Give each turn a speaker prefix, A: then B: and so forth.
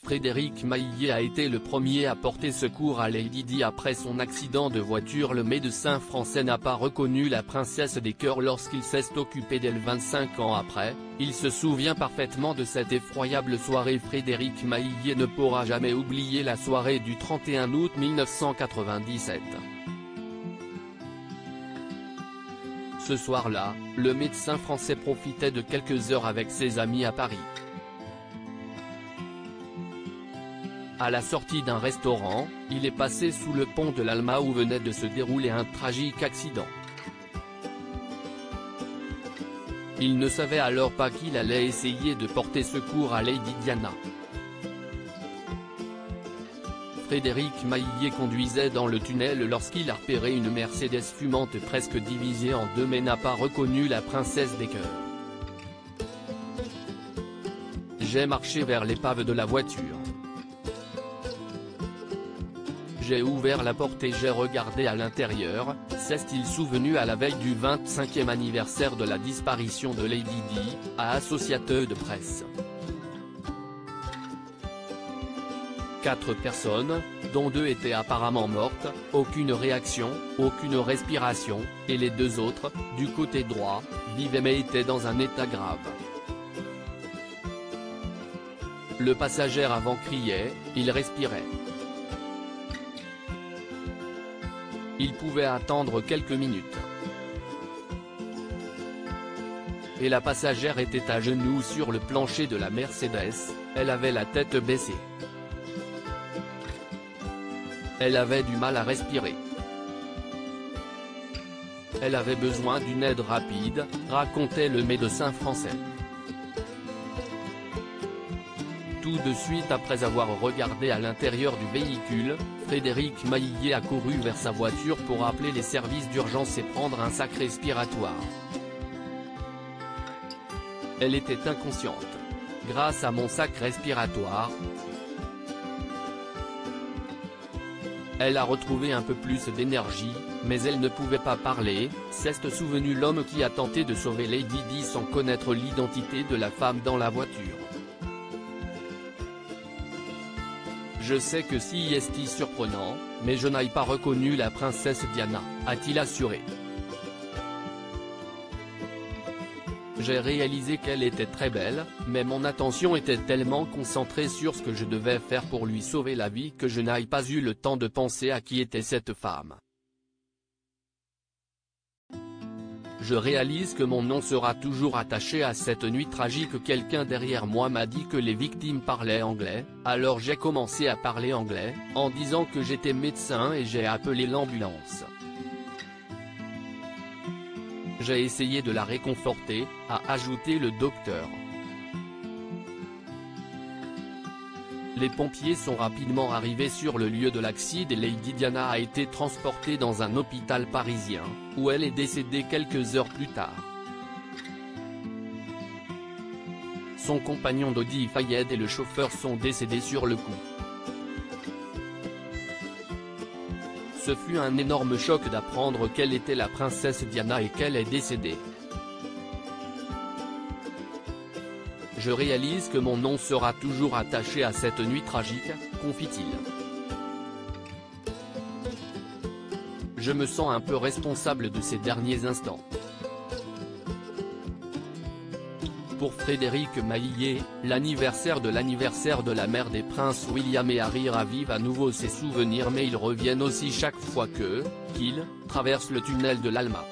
A: Frédéric Maillet a été le premier à porter secours à Lady Di après son accident de voiture. Le médecin français n'a pas reconnu la princesse des cœurs lorsqu'il s'est occupé d'elle 25 ans après. Il se souvient parfaitement de cette effroyable soirée. Frédéric Maillet ne pourra jamais oublier la soirée du 31 août 1997. Ce soir-là, le médecin français profitait de quelques heures avec ses amis à Paris. À la sortie d'un restaurant, il est passé sous le pont de l'Alma où venait de se dérouler un tragique accident. Il ne savait alors pas qu'il allait essayer de porter secours à Lady Diana. Frédéric Maillet conduisait dans le tunnel lorsqu'il a repéré une Mercedes fumante presque divisée en deux mais n'a pas reconnu la princesse des cœurs. J'ai marché vers l'épave de la voiture. J'ai ouvert la porte et j'ai regardé à l'intérieur, s'est-il souvenu à la veille du 25e anniversaire de la disparition de Lady Di, a Associated Press. 4 personnes, dont 2 étaient apparemment mortes, aucune réaction, aucune respiration, et les 2 autres, du côté droit, vivaient mais étaient dans un état grave. Le passager avant criait, il respirait. Il pouvait attendre quelques minutes. Et la passagère était à genoux sur le plancher de la Mercedes, elle avait la tête baissée. Elle avait du mal à respirer. Elle avait besoin d'une aide rapide, racontait le médecin français. Tout de suite après avoir regardé à l'intérieur du véhicule, Frédéric Maillet a couru vers sa voiture pour appeler les services d'urgence et prendre un sac respiratoire. Elle était inconsciente. Grâce à mon sac respiratoire, elle a retrouvé un peu plus d'énergie, mais elle ne pouvait pas parler, s'est souvenu l'homme qui a tenté de sauver Lady Di sans connaître l'identité de la femme dans la voiture. Je sais que si est surprenant, mais je n'ai pas reconnu la princesse Diana, a-t-il assuré. J'ai réalisé qu'elle était très belle, mais mon attention était tellement concentrée sur ce que je devais faire pour lui sauver la vie que je n'ai pas eu le temps de penser à qui était cette femme. Je réalise que mon nom sera toujours attaché à cette nuit tragique. Quelqu'un derrière moi m'a dit que les victimes parlaient anglais, alors j'ai commencé à parler anglais, en disant que j'étais médecin et j'ai appelé l'ambulance. J'ai essayé de la réconforter, a ajouté le docteur. Les pompiers sont rapidement arrivés sur le lieu de l'accident et Lady Diana a été transportée dans un hôpital parisien, où elle est décédée quelques heures plus tard. Son compagnon Dodi Fayed et le chauffeur sont décédés sur le coup. Ce fut un énorme choc d'apprendre qu'elle était la princesse Diana et qu'elle est décédée. Je réalise que mon nom sera toujours attaché à cette nuit tragique, confie-t-il. Je me sens un peu responsable de ces derniers instants. Pour Frédéric Maillet, l'anniversaire de la mère des princes William et Harry ravive à nouveau ses souvenirs mais ils reviennent aussi chaque fois qu'il traverse le tunnel de l'Alma.